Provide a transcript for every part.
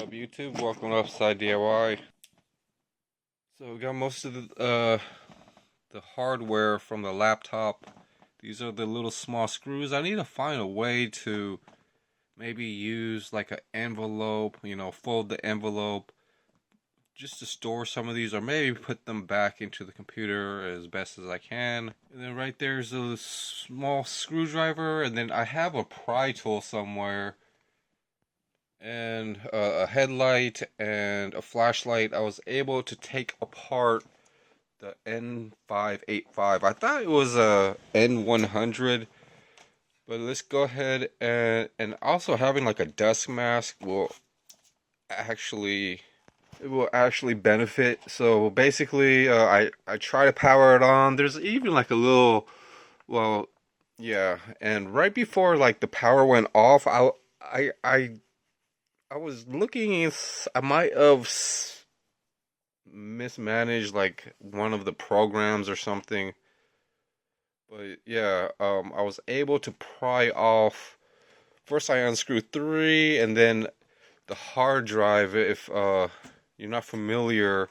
up, YouTube? Welcome to Upside DIY. So we got most of the hardware from the laptop. These are the little small screws. I need to find a way to maybe use like an envelope, fold the envelope just to store some of these, or maybe put them back into the computer as best as I can. And then right there's a small screwdriver, and then I have a pry tool somewhere and a headlight and a flashlight. I was able to take apart the n585. I thought it was a n100, but let's go ahead and also having like a dust mask will actually benefit. So basically, I try to power it on. There's even like a little, well, yeah. And right before like the power went off, I was looking. I might have mismanaged like one of the programs or something. But yeah, I was able to pry off. First, I unscrewed three, and then the hard drive. If you're not familiar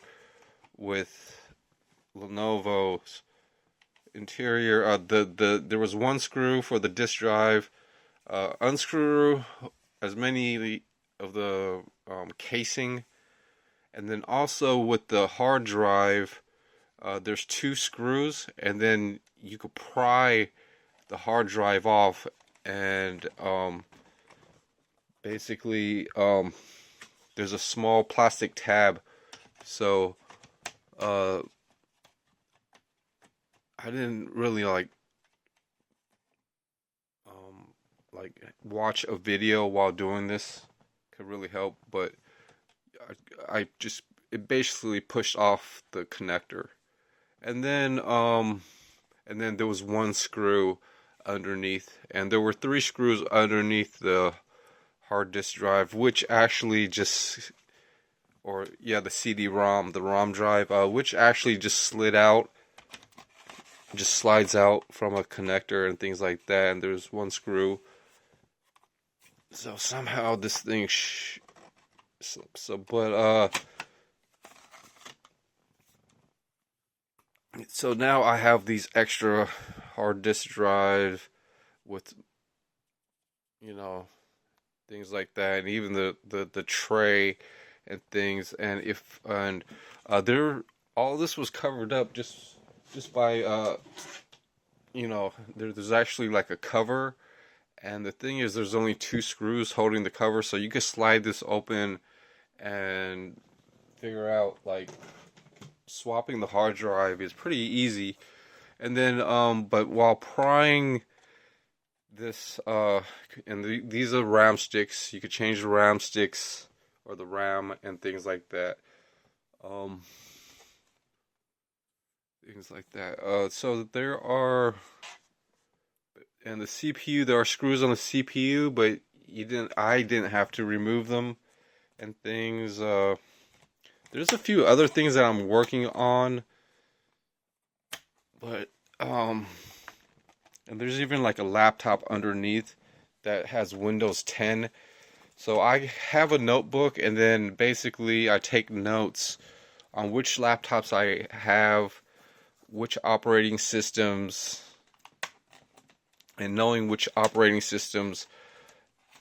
with Lenovo's interior, there was one screw for the disk drive. Unscrew as many of the casing, and then also with the hard drive, there's two screws, and then you could pry the hard drive off, and basically there's a small plastic tab. So I didn't really like watch a video while doing this. Could really help, but I just it basically pushed off the connector, and then there was one screw underneath, and there were three screws underneath the hard disk drive, which actually just, or yeah, the CD-ROM, the ROM drive, which actually just slid out, just slides out from a connector and things like that. And there's one screw. So somehow this thing so now I have these extra hard disk drive with things like that, and even the tray and things, and if and there all this was covered up just by there's actually like a cover. And the thing is, there's only two screws holding the cover, so you can slide this open and figure out like swapping the hard drive is pretty easy. And then but while prying this these are RAM sticks. You could change the RAM sticks or the RAM and things like that. Um Things like that. So there are, and the CPU, there are screws on the CPU, but I didn't have to remove them and things. There's a few other things that I'm working on, but and there's even like a laptop underneath that has Windows 10. So I have a notebook, and then basically I take notes on which laptops I have, which operating systems, and knowing which operating systems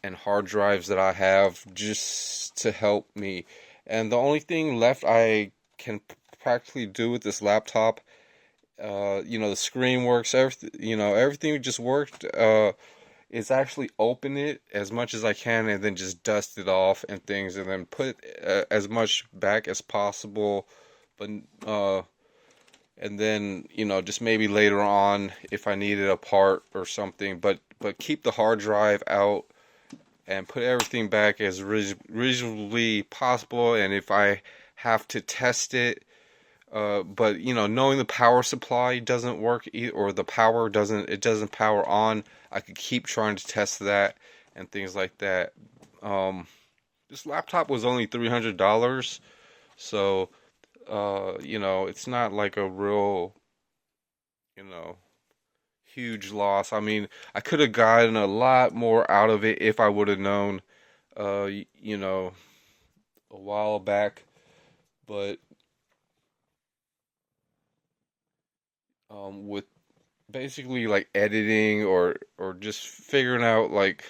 and hard drives that I have, just to help me. And the only thing left I can practically do with this laptop, the screen works, everything just worked, is actually open it as much as I can, and then just dust it off and things, and then put as much back as possible. But and then just maybe later on if I needed a part or something, but keep the hard drive out and put everything back as reasonably possible. And if I have to test it, but knowing the power supply doesn't work, or the power doesn't power on, I could keep trying to test that and things like that. This laptop was only $300, so it's not like a real, huge loss. I mean, I could have gotten a lot more out of it if I would have known, a while back, but with basically like editing or just figuring out like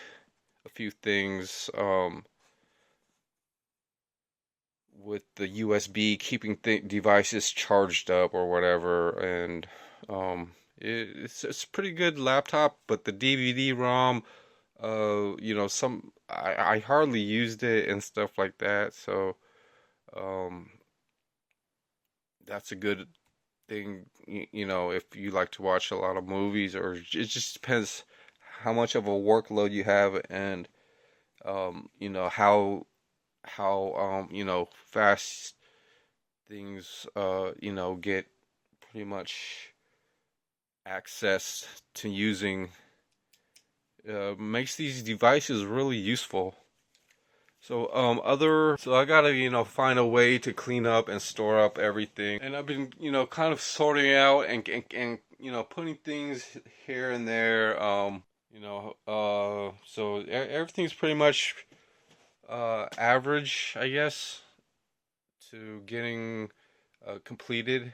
a few things with the USB, keeping devices charged up or whatever, and it's a pretty good laptop. But the DVD-ROM, I hardly used it and stuff like that, so um, that's a good thing. If you like to watch a lot of movies, or it just depends how much of a workload you have, and how fast things get pretty much access to using makes these devices really useful. So I gotta find a way to clean up and store up everything, and I've been kind of sorting out and putting things here and there. So everything's pretty much average, I guess, to getting completed,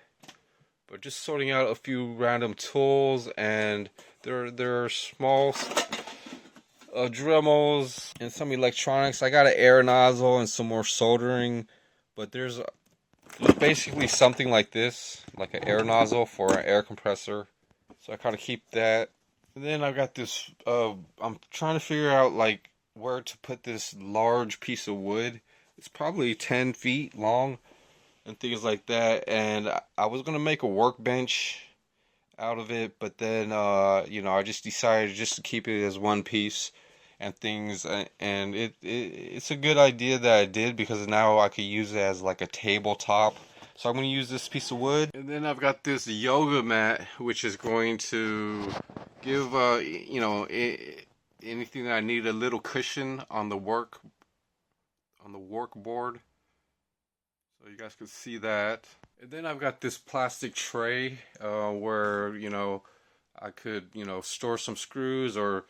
but just sorting out a few random tools, and there are small Dremels and some electronics. I got an air nozzle and some more soldering, but there's basically something like this, like an air nozzle for an air compressor. So I kind of keep that. And then I've got this. I'm trying to figure out like where to put this large piece of wood. It's probably 10 feet long and things like that. And I was gonna make a workbench out of it, but then I just decided just to keep it as one piece and things, and it's a good idea that I did, because now I could use it as like a tabletop. So I'm going to use this piece of wood, and then I've got this yoga mat, which is going to give anything that I need a little cushion on the workboard, so you guys can see that. And then I've got this plastic tray where I could store some screws, or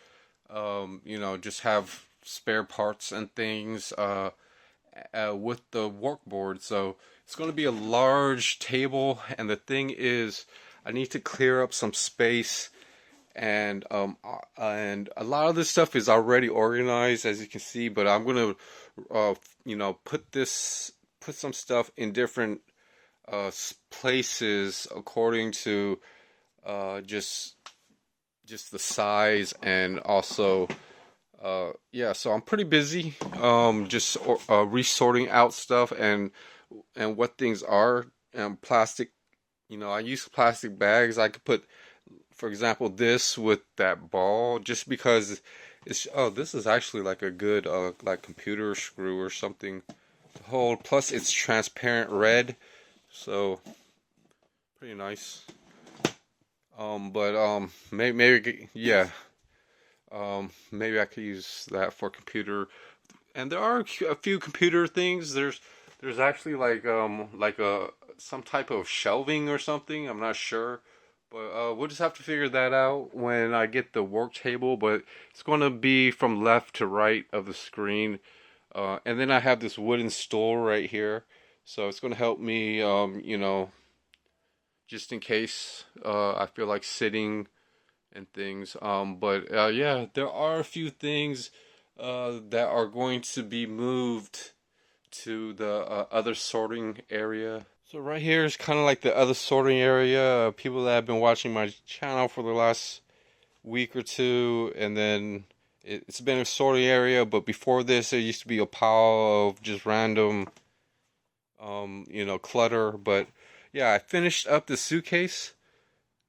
just have spare parts and things with the workboard. So it's going to be a large table, and the thing is, I need to clear up some space, and a lot of this stuff is already organized, as you can see. But I'm going to put some stuff in different places according to just the size, and also yeah, so I'm pretty busy just resorting out stuff, and what things are, and plastic. I use plastic bags. I could put, for example, this with that ball, just because this is actually like a good like computer screw or something to hold, plus it's transparent red, so pretty nice. But maybe yeah, maybe I could use that for computer. And there are a few computer things. There's actually like a some type of shelving or something. I'm not sure, but we'll just have to figure that out when I get the work table. But it's going to be from left to right of the screen, and then I have this wooden stool right here, so it's going to help me, just in case I feel like sitting and things. But yeah, there are a few things that are going to be moved to the other sorting area. So right here is kind of like the other sorting area. People that have been watching my channel for the last week or two, and then it's been a sorting area. But before this, there used to be a pile of just random, clutter. But yeah, I finished up the suitcase.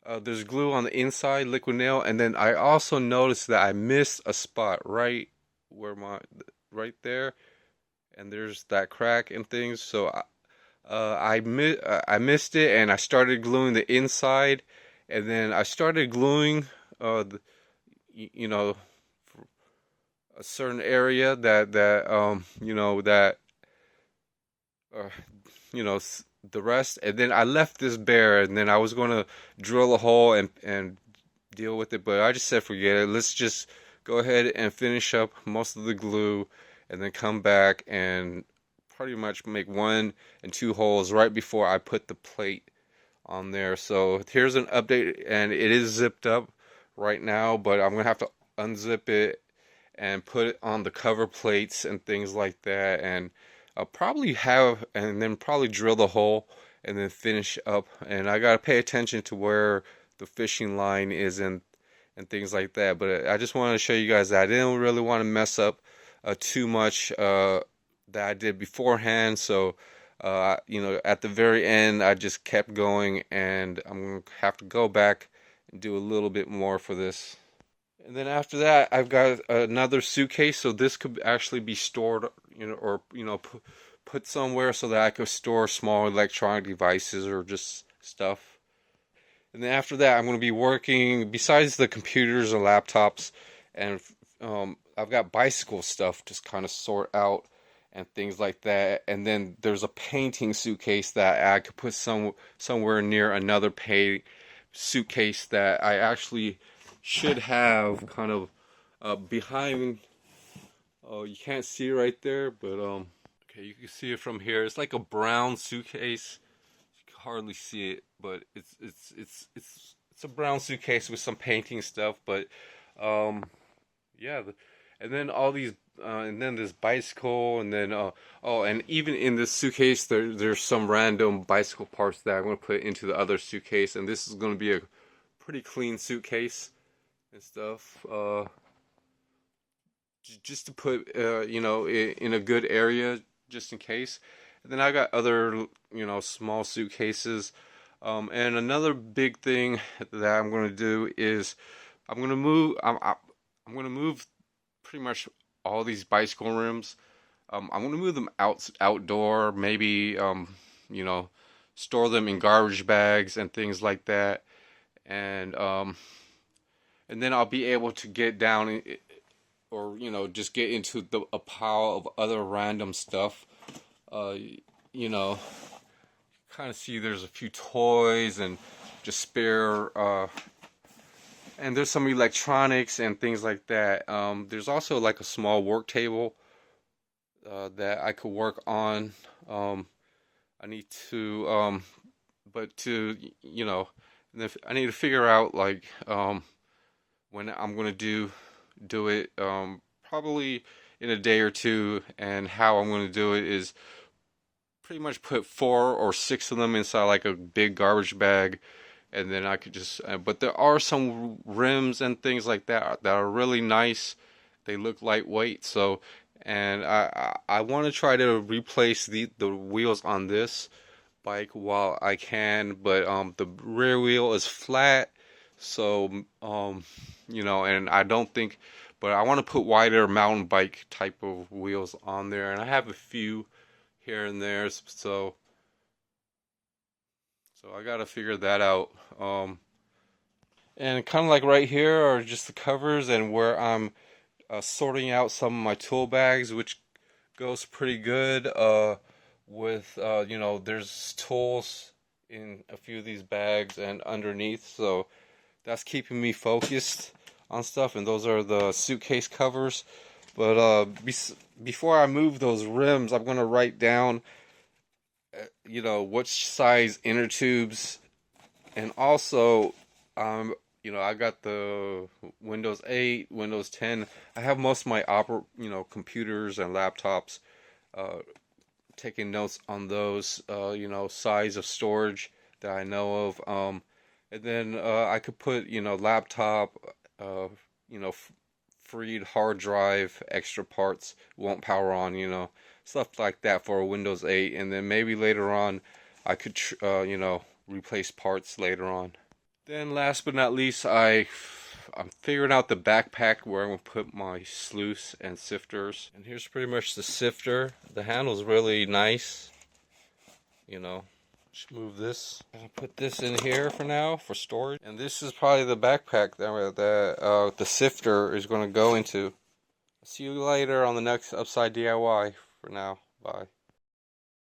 There's glue on the inside, liquid nail, and then I also noticed that I missed a spot right there, and there's that crack and things. So I missed it, and I started gluing the inside, and then I started gluing you know a certain area that uh, the rest, and then I left this bare, and then I was gonna drill a hole and deal with it, but I just said forget it. Let's just go ahead and finish up most of the glue, and then come back and pretty much make 1 and 2 holes right before I put the plate on there. So here's an update, and it is zipped up right now, but I'm gonna have to unzip it and put it on the cover plates and things like that, and I'll probably have, and then probably drill the hole and then finish up. And I gotta pay attention to where the fishing line is and things like that. But I just wanted to show you guys that I didn't really want to mess up too much that I did beforehand. So you know, at the very end, I just kept going, and I'm gonna have to go back and do a little bit more for this. And then after that, I've got another suitcase, so this could actually be stored, you know, or you know, put somewhere so that I could store small electronic devices or just stuff. And then after that, I'm going to be working besides the computers and laptops, and I've got bicycle stuff just kind of sort out and things like that. And then there's a painting suitcase that I could put somewhere near another suitcase that I actually should have kind of behind. Oh, you can't see right there, but okay, you can see it from here. It's like a brown suitcase. You can hardly see it, but it's a brown suitcase with some painting stuff. But yeah, and then all these, and then this bicycle, and then oh, and even in this suitcase, there's some random bicycle parts that I'm gonna put into the other suitcase, and this is gonna be a pretty clean suitcase and stuff, just to put you know, in a good area just in case. And then I got other, you know, small suitcases, and another big thing that I'm going to do is I'm going to move I'm going to move pretty much all these bicycle rims. I'm going to move them outdoor, maybe you know, store them in garbage bags and things like that, and then I'll be able to get down, or you know, just get into a pile of other random stuff. You know, kind of see there's a few toys and just spare, and there's some electronics and things like that. There's also like a small work table that I could work on. I need to, but to, you know, I need to figure out like when I'm gonna do it, probably in a day or two, and how I'm gonna do it is pretty much put 4 or 6 of them inside like a big garbage bag, and then I could just, but there are some rims and things like that that are really nice. They look lightweight, so, and I want to try to replace the wheels on this bike while I can, but the rear wheel is flat, so you know, and I don't think, but I want to put wider mountain bike type of wheels on there, and I have a few here and there, so I gotta figure that out. And kind of like right here are just the covers, and where I'm sorting out some of my tool bags, which goes pretty good with you know, there's tools in a few of these bags and underneath, so that's keeping me focused on stuff. And those are the suitcase covers. But before I move those rims, I'm gonna write down you know, which size inner tubes, and also you know, I got the Windows 8, Windows 10. I have most of my you know, computers and laptops, taking notes on those, you know, size of storage that I know of. And then I could put, you know, laptop, you know, freed hard drive, extra parts won't power on, you know, stuff like that for a Windows 8. And then maybe later on I could you know, replace parts later on. Then last but not least, I'm figuring out the backpack where I'm going to put my sluice and sifters. And here's pretty much the sifter. The handle's really nice, you know. Just move this and put this in here for now for storage. And this is probably the backpack that the sifter is going to go into. See you later on the next Upside DIY. For now, bye.